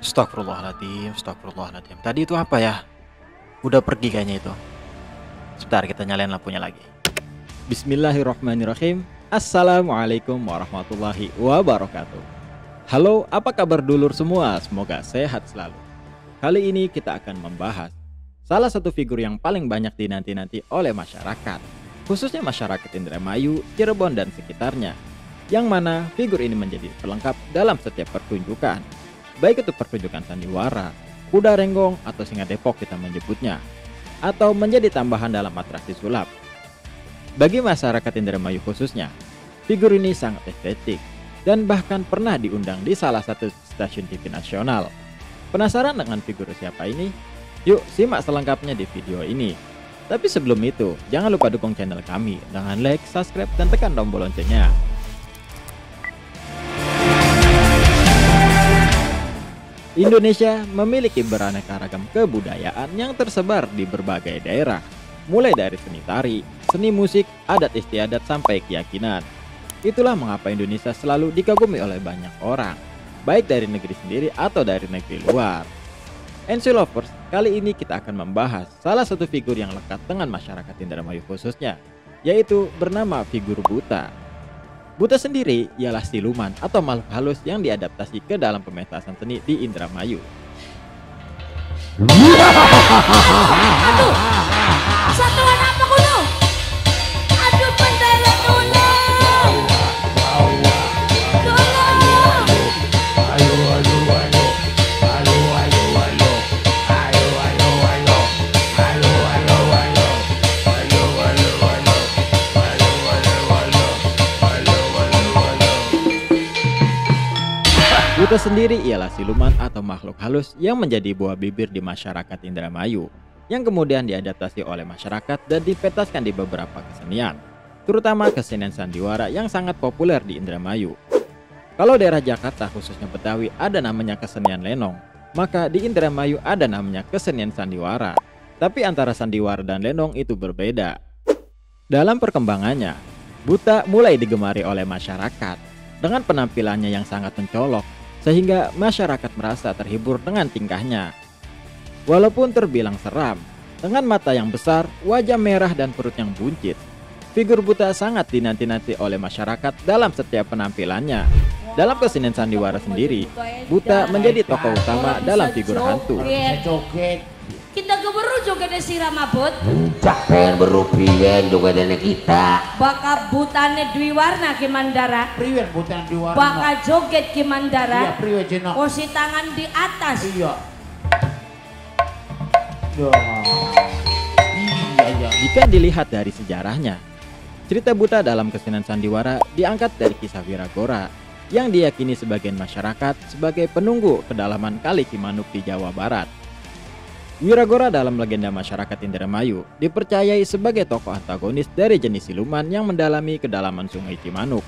Astagfirullahaladzim, astagfirullahaladzim. Tadi itu apa ya? Udah pergi kayaknya itu. Sebentar, kita nyalain lampunya lagi. Bismillahirrahmanirrahim. Assalamualaikum warahmatullahi wabarakatuh. Halo, apa kabar dulur semua? Semoga sehat selalu. Kali ini kita akan membahas salah satu figur yang paling banyak dinanti-nanti oleh masyarakat, khususnya masyarakat Indramayu, Cirebon dan sekitarnya, yang mana figur ini menjadi pelengkap dalam setiap pertunjukan, baik itu pertunjukan sandiwara, kuda renggong, atau singa depok kita menyebutnya, atau menjadi tambahan dalam atraksi sulap. Bagi masyarakat Indramayu khususnya, figur ini sangat estetik dan bahkan pernah diundang di salah satu stasiun TV nasional. Penasaran dengan figur siapa ini? Yuk simak selengkapnya di video ini. Tapi sebelum itu, jangan lupa dukung channel kami dengan like, subscribe, dan tekan tombol loncengnya. Indonesia memiliki beraneka ragam kebudayaan yang tersebar di berbagai daerah, mulai dari seni tari, seni musik, adat istiadat, sampai keyakinan. Itulah mengapa Indonesia selalu dikagumi oleh banyak orang, baik dari negeri sendiri atau dari negeri luar. NC Lovers, kali ini kita akan membahas salah satu figur yang lekat dengan masyarakat Indramayu khususnya, yaitu bernama figur buta. Buta sendiri ialah siluman atau makhluk halus yang diadaptasi ke dalam pementasan seni di Indramayu. Aduh, satuan apa kuno? Aduh, pendelet kuno. Tolong. Buta sendiri ialah siluman atau makhluk halus yang menjadi buah bibir di masyarakat Indramayu, yang kemudian diadaptasi oleh masyarakat dan dipentaskan di beberapa kesenian, terutama kesenian sandiwara yang sangat populer di Indramayu. Kalau daerah Jakarta khususnya Betawi ada namanya kesenian lenong, maka di Indramayu ada namanya kesenian sandiwara. Tapi antara sandiwara dan lenong itu berbeda. Dalam perkembangannya, buta mulai digemari oleh masyarakat dengan penampilannya yang sangat mencolok, sehingga masyarakat merasa terhibur dengan tingkahnya. Walaupun terbilang seram, dengan mata yang besar, wajah merah, dan perut yang buncit, figur buta sangat dinanti-nanti oleh masyarakat dalam setiap penampilannya. Dalam kesenian sandiwara sendiri, buta menjadi tokoh utama dalam figur hantu. Kita keberu juga ada siram abot. Cak pengen berupian juga ada kita. Baka butane dwi warna ki mandara. Priwen butan di warna. Baka joget ki mandara. Iya priwen jenok. Posisi tangan di atas. Iya. Iya. Jika dilihat dari sejarahnya, cerita buta dalam kesenian sandiwara diangkat dari kisah Wiragora yang diyakini sebagian masyarakat sebagai penunggu kedalaman Kali Cimanuk di Jawa Barat. Wiragora dalam legenda masyarakat Indramayu dipercayai sebagai tokoh antagonis dari jenis siluman yang mendalami kedalaman Sungai Cimanuk.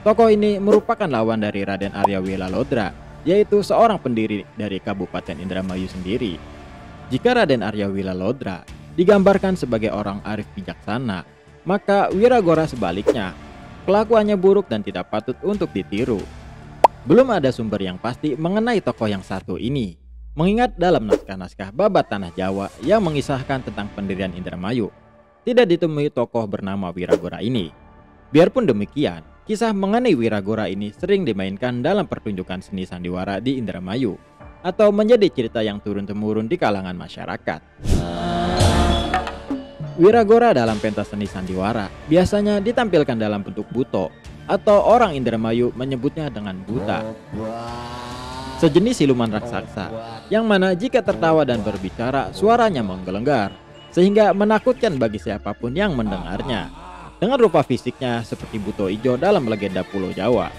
Tokoh ini merupakan lawan dari Raden Arya Wilalodra, yaitu seorang pendiri dari Kabupaten Indramayu sendiri. Jika Raden Arya Wilalodra digambarkan sebagai orang arif bijaksana, maka Wiragora sebaliknya, kelakuannya buruk dan tidak patut untuk ditiru. Belum ada sumber yang pasti mengenai tokoh yang satu ini, mengingat dalam naskah-naskah babat tanah Jawa yang mengisahkan tentang pendirian Indramayu, tidak ditemui tokoh bernama Wiragora ini. Biarpun demikian, kisah mengenai Wiragora ini sering dimainkan dalam pertunjukan seni sandiwara di Indramayu, atau menjadi cerita yang turun-temurun di kalangan masyarakat. Wiragora dalam pentas seni sandiwara biasanya ditampilkan dalam bentuk buto, atau orang Indramayu menyebutnya dengan buta. Sejenis siluman raksasa, yang mana jika tertawa dan berbicara suaranya menggelenggar, sehingga menakutkan bagi siapapun yang mendengarnya. Dengan rupa fisiknya seperti buto ijo dalam legenda Pulau Jawa.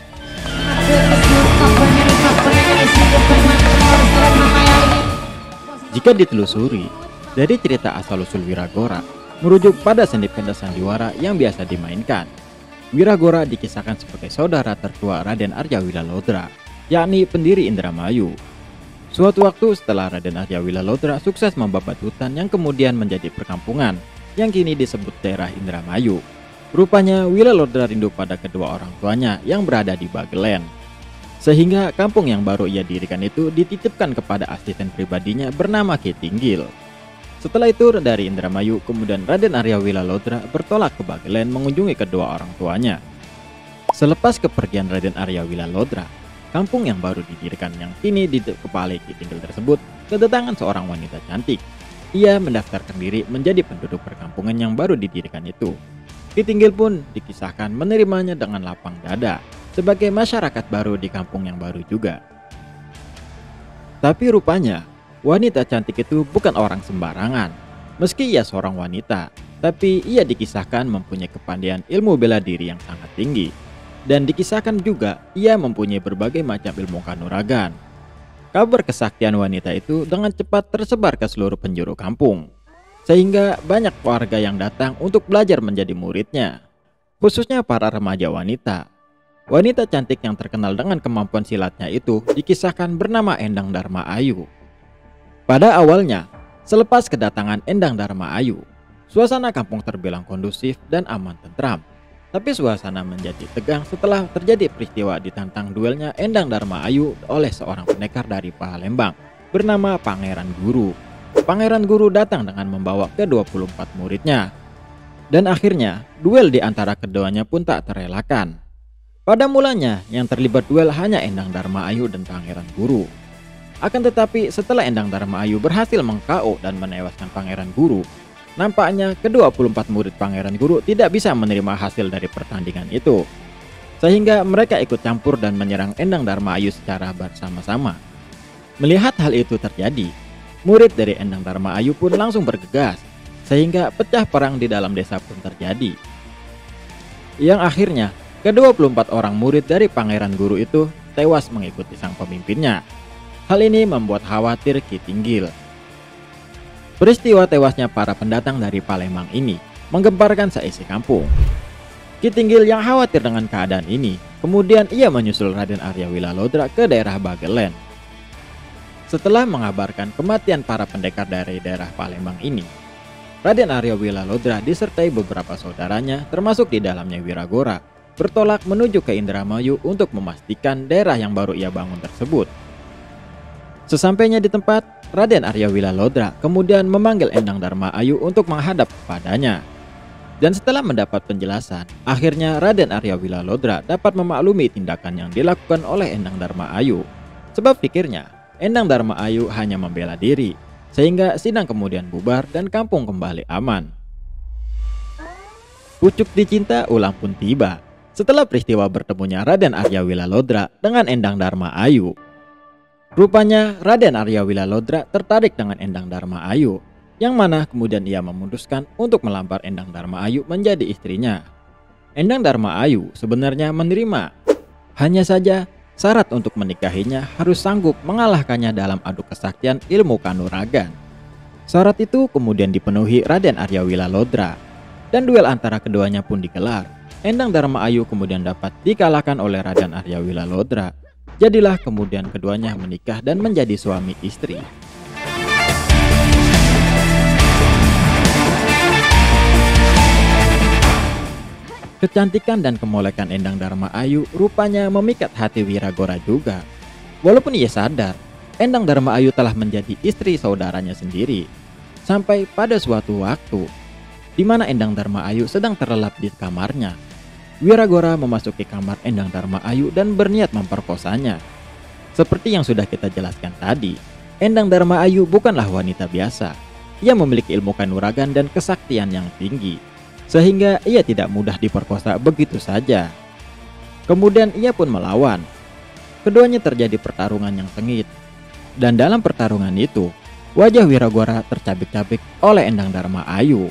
Jika ditelusuri, dari cerita asal-usul Wiragora merujuk pada seni pentas sandiwara yang biasa dimainkan. Wiragora dikisahkan sebagai saudara tertua Raden Arya Wilalodra, yakni pendiri Indramayu. Suatu waktu setelah Raden Arya Wilalodra sukses membabat hutan yang kemudian menjadi perkampungan yang kini disebut daerah Indramayu, rupanya Wilalodra rindu pada kedua orang tuanya yang berada di Bagelen. Sehingga kampung yang baru ia dirikan itu dititipkan kepada asisten pribadinya bernama Ki Tinggil. Setelah itu dari Indramayu kemudian Raden Arya Wilalodra bertolak ke Bagelen mengunjungi kedua orang tuanya. Selepas kepergian Raden Arya Wilalodra, kampung yang baru didirikan yang kini dikepalai Ki Tinggil tersebut kedatangan seorang wanita cantik. Ia mendaftarkan diri menjadi penduduk perkampungan yang baru didirikan itu. Ki Tinggil pun dikisahkan menerimanya dengan lapang dada sebagai masyarakat baru di kampung yang baru juga. Tapi rupanya wanita cantik itu bukan orang sembarangan. Meski ia seorang wanita, tapi ia dikisahkan mempunyai kepandaian ilmu bela diri yang sangat tinggi. Dan dikisahkan juga ia mempunyai berbagai macam ilmu kanuragan. Kabar kesaktian wanita itu dengan cepat tersebar ke seluruh penjuru kampung. Sehingga banyak warga yang datang untuk belajar menjadi muridnya. Khususnya para remaja wanita. Wanita cantik yang terkenal dengan kemampuan silatnya itu dikisahkan bernama Endang Dharma Ayu. Pada awalnya, selepas kedatangan Endang Dharma Ayu, suasana kampung terbilang kondusif dan aman tentram. Tapi suasana menjadi tegang setelah terjadi peristiwa ditantang duelnya Endang Dharma Ayu oleh seorang pendekar dari Palembang bernama Pangeran Guru. Pangeran Guru datang dengan membawa ke-24 muridnya. Dan akhirnya, duel di antara keduanya pun tak terelakkan. Pada mulanya, yang terlibat duel hanya Endang Dharma Ayu dan Pangeran Guru. Akan tetapi setelah Endang Dharma Ayu berhasil meng-KO dan menewaskan Pangeran Guru, nampaknya ke-24 murid Pangeran Guru tidak bisa menerima hasil dari pertandingan itu. Sehingga mereka ikut campur dan menyerang Endang Dharma Ayu secara bersama-sama. Melihat hal itu terjadi, murid dari Endang Dharma Ayu pun langsung bergegas, sehingga pecah perang di dalam desa pun terjadi. Yang akhirnya, ke-24 orang murid dari Pangeran Guru itu tewas mengikuti sang pemimpinnya. Hal ini membuat khawatir Ki Tinggil. Peristiwa tewasnya para pendatang dari Palembang ini menggemparkan seisi kampung. Ki Tinggil yang khawatir dengan keadaan ini, kemudian ia menyusul Raden Arya Wilalodra ke daerah Bagelen. Setelah mengabarkan kematian para pendekar dari daerah Palembang ini, Raden Arya Wilalodra disertai beberapa saudaranya termasuk di dalamnya Wiragora bertolak menuju ke Indramayu untuk memastikan daerah yang baru ia bangun tersebut. Sesampainya di tempat, Raden Arya Wilalodra kemudian memanggil Endang Dharma Ayu untuk menghadap kepadanya. Dan setelah mendapat penjelasan, akhirnya Raden Arya Wilalodra dapat memaklumi tindakan yang dilakukan oleh Endang Dharma Ayu. Sebab pikirnya, Endang Dharma Ayu hanya membela diri, sehingga sidang kemudian bubar dan kampung kembali aman. Pucuk dicinta ulang pun tiba. Setelah peristiwa bertemunya Raden Arya Wilalodra dengan Endang Dharma Ayu. Rupanya Raden Arya Wilalodra tertarik dengan Endang Dharma Ayu, yang mana kemudian ia memutuskan untuk melamar Endang Dharma Ayu menjadi istrinya. Endang Dharma Ayu sebenarnya menerima. Hanya saja syarat untuk menikahinya harus sanggup mengalahkannya dalam adu kesaktian ilmu kanuragan. Syarat itu kemudian dipenuhi Raden Arya Wilalodra, dan duel antara keduanya pun digelar. Endang Dharma Ayu kemudian dapat dikalahkan oleh Raden Arya Wilalodra. Jadilah kemudian keduanya menikah dan menjadi suami istri. Kecantikan dan kemolekan Endang Dharma Ayu rupanya memikat hati Wiragora juga. Walaupun ia sadar, Endang Dharma Ayu telah menjadi istri saudaranya sendiri. Sampai pada suatu waktu, di mana Endang Dharma Ayu sedang terlelap di kamarnya, Wiragora memasuki kamar Endang Dharma Ayu dan berniat memperkosanya. Seperti yang sudah kita jelaskan tadi, Endang Dharma Ayu bukanlah wanita biasa. Ia memiliki ilmu kanuragan dan kesaktian yang tinggi, sehingga ia tidak mudah diperkosa begitu saja. Kemudian ia pun melawan. Keduanya terjadi pertarungan yang sengit. Dan dalam pertarungan itu, wajah Wiragora tercabik-cabik oleh Endang Dharma Ayu.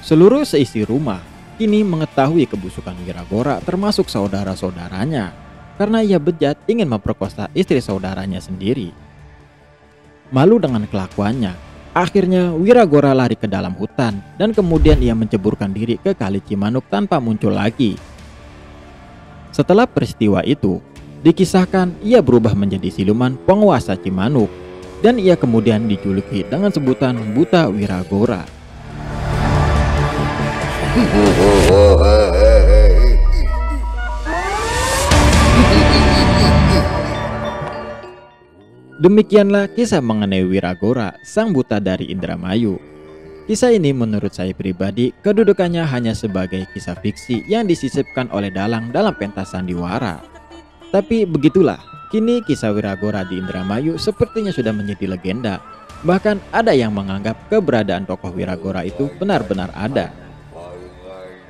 Seluruh seisi rumah kini mengetahui kebusukan Wiragora termasuk saudara-saudaranya, karena ia bejat ingin memperkosa istri saudaranya sendiri. Malu dengan kelakuannya, akhirnya Wiragora lari ke dalam hutan dan kemudian ia menceburkan diri ke Kali Cimanuk tanpa muncul lagi. Setelah peristiwa itu, dikisahkan ia berubah menjadi siluman penguasa Cimanuk dan ia kemudian dijuluki dengan sebutan Buta Wiragora. Demikianlah kisah mengenai Wiragora, sang buta dari Indramayu. Kisah ini menurut saya pribadi kedudukannya hanya sebagai kisah fiksi yang disisipkan oleh dalang dalam pentas sandiwara. Tapi begitulah, kini kisah Wiragora di Indramayu sepertinya sudah menjadi legenda. Bahkan ada yang menganggap keberadaan tokoh Wiragora itu benar-benar ada.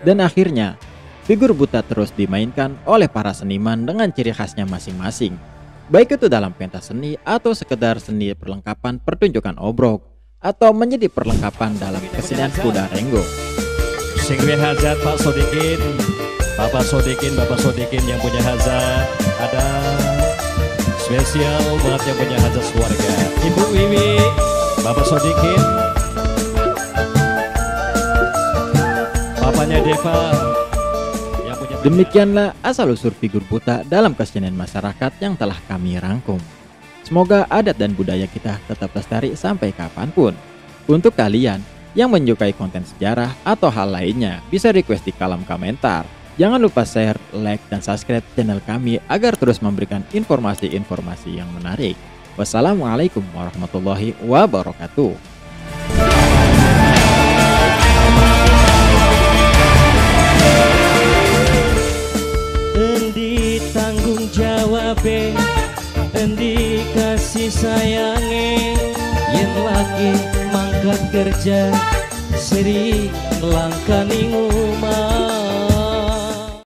Dan akhirnya, figur buta terus dimainkan oleh para seniman dengan ciri khasnya masing-masing. Baik itu dalam pentas seni atau sekedar seni perlengkapan pertunjukan obrok, atau menjadi perlengkapan dalam kesenian kuda renggo. Sing duwe hajat Pak Sodikin, Bapak Sodikin yang punya hajat, ada spesial buat yang punya hajat keluarga. Ibu Wiwi, Bapak Sodikin, Bapaknya Deva. Yang punya Demikianlah asal-usul figur buta dalam kesenian masyarakat yang telah kami rangkum. Semoga adat dan budaya kita tetap lestari sampai kapanpun. Untuk kalian yang menyukai konten sejarah atau hal lainnya, bisa request di kolom komentar. Jangan lupa share, like, dan subscribe channel kami agar terus memberikan informasi-informasi yang menarik. Wassalamualaikum warahmatullahi wabarakatuh. endi tanggung jawab, endi kasih sayange, yen lagi mangkat kerja sering langkani ngumah.